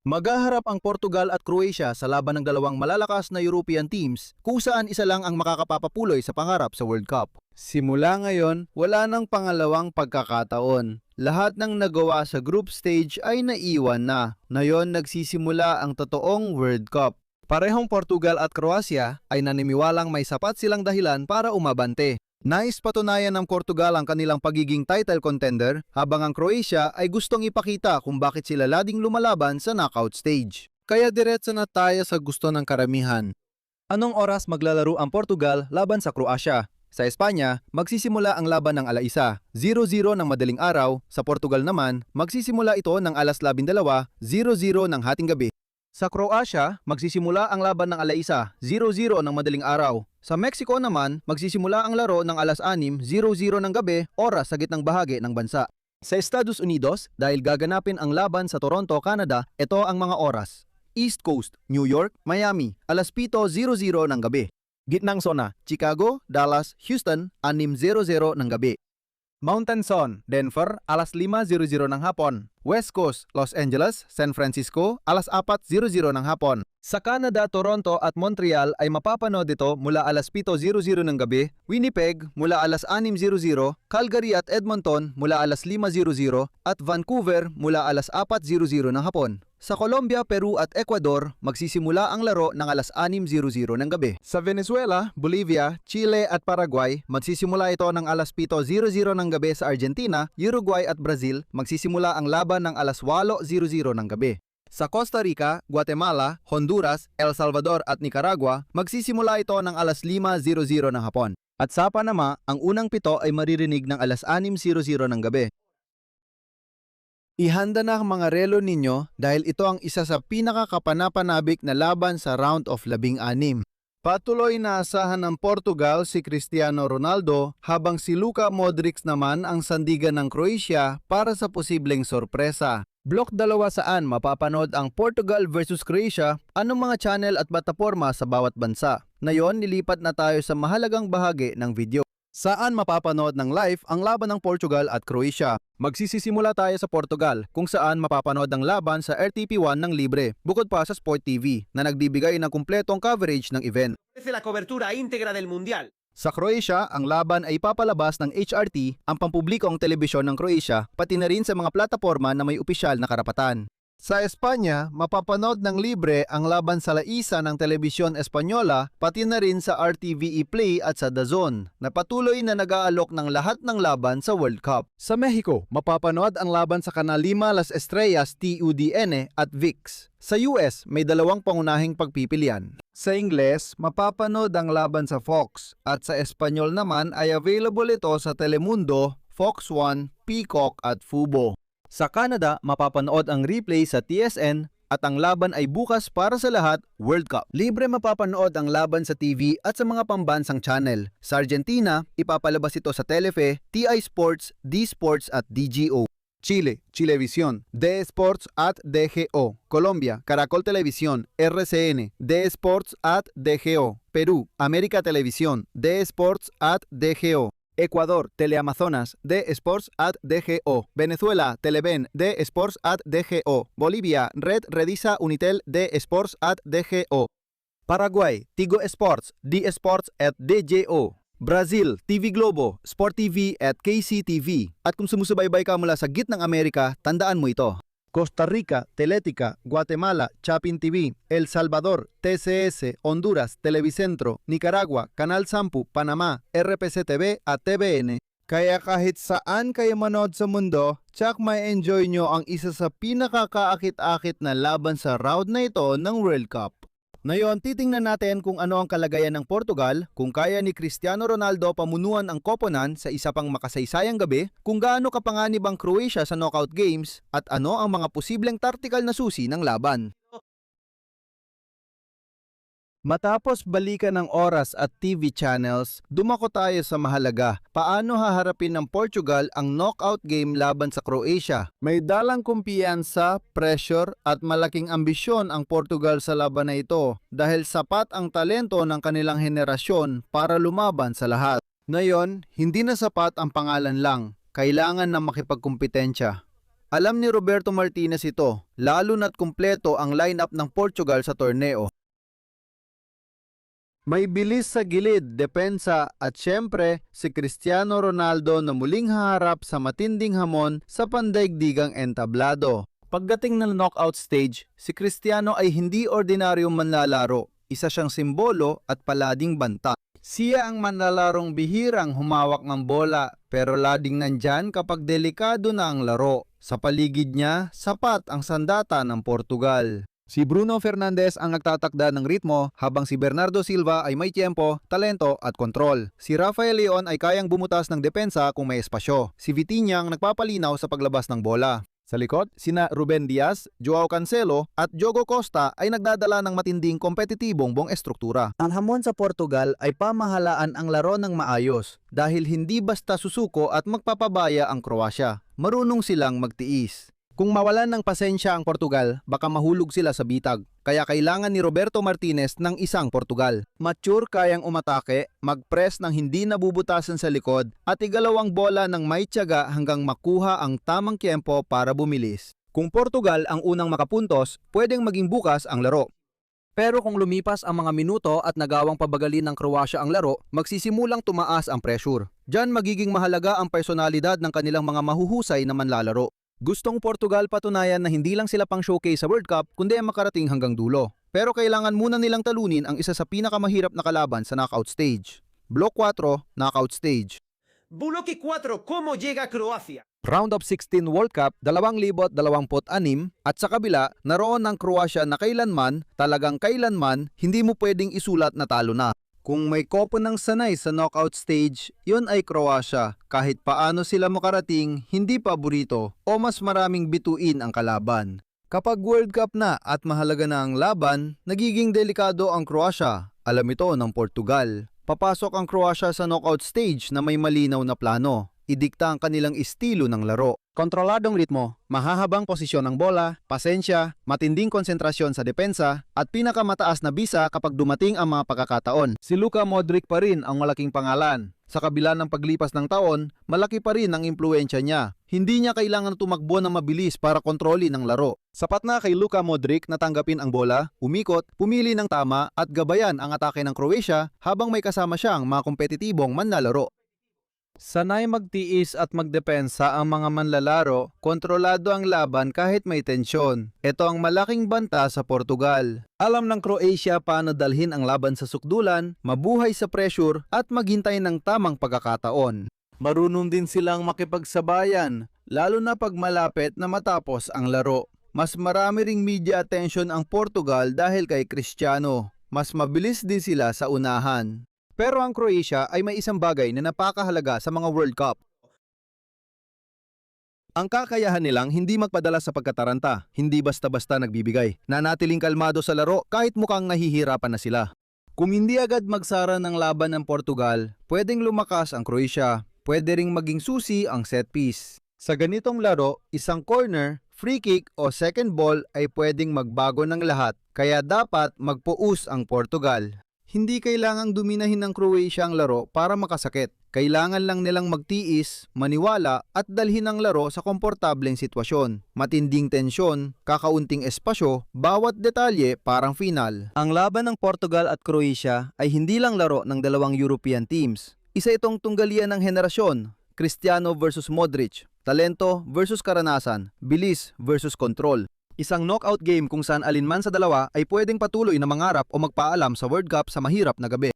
Maghaharap ang Portugal at Croatia sa laban ng dalawang malalakas na European teams kung saan isa lang ang makakapapapuloy sa pangarap sa World Cup. Simula ngayon, wala nang pangalawang pagkakataon. Lahat ng nagawa sa group stage ay naiwan na. Ngayon nagsisimula ang totoong World Cup. Parehong Portugal at Croatia ay naniniwalang may sapat silang dahilan para umabante. Nais patunayan ng Portugal ang kanilang pagiging title contender habang ang Croatia ay gustong ipakita kung bakit sila lading lumalaban sa knockout stage. Kaya diretso na tayo sa gusto ng karamihan. Anong oras maglalaro ang Portugal laban sa Croatia? Sa Espanya, magsisimula ang laban ng 1:00, 00 ng madaling araw. Sa Portugal naman, magsisimula ito ng 12:00, 00 ng hating gabi. Sa Croatia, magsisimula ang laban ng 1:00, 00 ng madaling araw. Sa Mexico naman, magsisimula ang laro ng 6:00, 00 ng gabi, oras sa gitnang bahagi ng bansa. Sa Estados Unidos, dahil gaganapin ang laban sa Toronto, Canada, ito ang mga oras. East Coast, New York, Miami, 7:00 ng gabi. Gitnang zona, Chicago, Dallas, Houston, 6:00 ng gabi. Mountain Zone, Denver, 5:00 ng hapon. West Coast, Los Angeles, San Francisco, 4:00 ng hapon. Sa Canada, Toronto at Montreal ay mapapanood ito mula 7:00 ng gabi, Winnipeg mula 6:00, Calgary at Edmonton mula 5:00 at Vancouver mula 4:00 ng hapon. Sa Colombia, Peru at Ecuador, magsisimula ang laro ng 6:00 ng gabi. Sa Venezuela, Bolivia, Chile at Paraguay, magsisimula ito ng 7:00 ng gabi. Sa Argentina, Uruguay at Brazil, magsisimula ang laban ng 8:00 ng gabi. Sa Costa Rica, Guatemala, Honduras, El Salvador at Nicaragua, magsisimula ito ng 5:00 ng hapon. At sa Panama, ang unang pito ay maririnig ng 6:00 ng gabi. Ihanda na ang mga relo ninyo dahil ito ang isa sa pinakakapanapanabik na laban sa round of 16. Patuloy na asahan ng Portugal si Cristiano Ronaldo habang si Luka Modric naman ang sandigan ng Croatia para sa posibleng sorpresa. Block 2 saan mapapanood ang Portugal versus Croatia, anong mga channel at plataporma sa bawat bansa. Ngayon, nilipat na tayo sa mahalagang bahagi ng video. Saan mapapanood ng live ang laban ng Portugal at Croatia? Magsisisimula tayo sa Portugal kung saan mapapanood ang laban sa RTP1 ng libre, bukod pa sa Sport TV na nagbibigay ng kumpletong coverage ng event. La cobertura íntegra del Mundial. Sa Croatia, ang laban ay papalabas ng HRT, ang pampublikong telebisyon ng Croatia, pati na rin sa mga plataporma na may opisyal na karapatan. Sa Espanya, mapapanood ng libre ang laban sa laisa ng telebisyon Espanyola, pati na rin sa RTVE Play at sa DAZN, na patuloy na nag-aalok ng lahat ng laban sa World Cup. Sa Mexico, mapapanood ang laban sa Canal 5 Las Estrellas TUDN at ViX. Sa US, may dalawang pangunahing pagpipilian. Sa Ingles, mapapanood ang laban sa Fox, at sa Espanyol naman ay available ito sa Telemundo, Fox 1, Peacock at Fubo. Sa Canada, mapapanood ang replay sa TSN at ang laban ay bukas para sa lahat, World Cup. Libre mapapanood ang laban sa TV at sa mga pambansang channel. Sa Argentina, ipapalabas ito sa Telefe, TI Sports, D Sports at DGO. Chile, Chilevisión, D Sports at DGO. Colombia, Caracol Televisión, RCN, D Sports at DGO. Perú, América Televisión, D Sports at DGO. Ecuador, Teleamazonas, D Sports at DGO. Venezuela, Televen, D Sports at DGO. Bolivia, Red Redisa Unitel, D Sports at DGO. Paraguay, Tigo Sports, D Sports at DJO. Brazil, TV Globo, Sport TV at KCTV. At kung sumusubaybay ka mula sa gitnang Amerika, tandaan mo ito. Costa Rica, Teletica, Guatemala, Chapin TV, El Salvador, TCS, Honduras, Televicentro, Nicaragua, Canal 10, Panamá, RPC TV at TVN. Kaya kahit saan kayo manood sa mundo, tsak may enjoy nyo ang isa sa pinakakaakit-akit na laban sa round na ito ng World Cup. Ngayon, titingnan natin kung ano ang kalagayan ng Portugal, kung kaya ni Cristiano Ronaldo pamunuan ang koponan sa isa pang makasaysayang gabi, kung gaano kapanganib ang Croatia sa knockout games, at ano ang mga posibleng tactical na susi ng laban. Matapos balikan ng oras at TV channels, dumako tayo sa mahalaga. Paano haharapin ng Portugal ang knockout game laban sa Croatia? May dalang kumpiyansa, pressure at malaking ambisyon ang Portugal sa laban na ito dahil sapat ang talento ng kanilang henerasyon para lumaban sa lahat. Ngayon, hindi na sapat ang pangalan lang. Kailangan na makipagkumpetensya. Alam ni Roberto Martinez ito, lalo na't kumpleto ang lineup ng Portugal sa torneo. May bilis sa gilid, depensa at syempre si Cristiano Ronaldo na muling haharap sa matinding hamon sa pandaigdigang entablado. Pagdating ng knockout stage, si Cristiano ay hindi ordinaryong manlalaro. Isa siyang simbolo at palading banta. Siya ang manlalarong bihirang humawak ng bola pero lading nandyan kapag delikado na ang laro. Sa paligid niya, sapat ang sandata ng Portugal. Si Bruno Fernandes ang nagtatakda ng ritmo habang si Bernardo Silva ay may tiyempo, talento at kontrol. Si Rafael Leon ay kayang bumutas ng depensa kung may espasyo. Si Vitinha ang nagpapalinaw sa paglabas ng bola. Sa likod, sina Ruben Diaz, Joao Cancelo at Diogo Costa ay nagdadala ng matinding kompetitibong buong estruktura. Ang hamon sa Portugal ay pamahalaan ang laro ng maayos dahil hindi basta susuko at magpapabaya ang Croatia. Marunong silang magtiis. Kung mawalan ng pasensya ang Portugal, baka mahulog sila sa bitag. Kaya kailangan ni Roberto Martinez ng isang Portugal. Mature kayang umatake, mag-press ng hindi nabubutasan sa likod, at igalawang bola ng may tiyaga hanggang makuha ang tamang tiempo para bumilis. Kung Portugal ang unang makapuntos, pwedeng maging bukas ang laro. Pero kung lumipas ang mga minuto at nagawang pabagalin ng Croatia ang laro, magsisimulang tumaas ang pressure. Diyan magiging mahalaga ang personalidad ng kanilang mga mahuhusay na manlalaro. Gustong Portugal patunayan na hindi lang sila pang showcase sa World Cup kundi ay makarating hanggang dulo. Pero kailangan muna nilang talunin ang isa sa pinakamahirap na kalaban sa knockout stage. Block 4, knockout stage. Bloque 4, ¿cómo llega Croacia? Round of 16 World Cup 2026 at sa kabila, naroon ng Croatia na kailanman, talagang kailanman, hindi mo pwedeng isulat na talo na. Kung may kopo ng sanay sa knockout stage, yun ay Croatia. Kahit paano sila makarating, hindi paborito o mas maraming bituin ang kalaban. Kapag World Cup na at mahalaga na ang laban, nagiging delikado ang Croatia. Alam ito ng Portugal. Papasok ang Croatia sa knockout stage na may malinaw na plano. Idikta ang kanilang estilo ng laro. Kontroladong ritmo, mahahabang posisyon ng bola, pasensya, matinding konsentrasyon sa depensa, at pinakamataas na bisa kapag dumating ang mga pagkakataon. Si Luka Modric pa rin ang malaking pangalan. Sa kabila ng paglipas ng taon, malaki pa rin ang impluensya niya. Hindi niya kailangan tumakbo na mabilis para kontrolin ang laro. Sapat na kay Luka Modric na tanggapin ang bola, umikot, pumili ng tama at gabayan ang atake ng Croatia habang may kasama siyang mga kompetitibong manlalaro. Sanay magtiis at magdepensa ang mga manlalaro, kontrolado ang laban kahit may tensyon. Ito ang malaking banta sa Portugal. Alam ng Croatia paano dalhin ang laban sa sukdulan, mabuhay sa pressure at maghintay ng tamang pagkakataon. Marunong din silang makipagsabayan, lalo na pag malapit na matapos ang laro. Mas marami ring media attention ang Portugal dahil kay Cristiano. Mas mabilis din sila sa unahan. Pero ang Croatia ay may isang bagay na napakahalaga sa mga World Cup. Ang kakayahan nilang hindi magpadala sa pagkataranta, hindi basta-basta nagbibigay. Nanatiling kalmado sa laro kahit mukhang nahihirapan na sila. Kung hindi agad magsara ng laban ng Portugal, pwedeng lumakas ang Croatia, pwede ring maging susi ang set piece. Sa ganitong laro, isang corner, free kick o second ball ay pwedeng magbago ng lahat, kaya dapat magpuus ang Portugal. Hindi kailangang duminahin ng Croatia ang laro para makasakit. Kailangan lang nilang magtiis, maniwala at dalhin ang laro sa komportableng sitwasyon. Matinding tensyon, kakaunting espasyo, bawat detalye parang final. Ang laban ng Portugal at Croatia ay hindi lang laro ng dalawang European teams. Isa itong tunggalian ng henerasyon, Cristiano versus Modric, talento versus karanasan, bilis versus control. Isang knockout game kung saan alinman sa dalawa ay pwedeng patuloy na mangarap o magpaalam sa World Cup sa mahirap na gabi.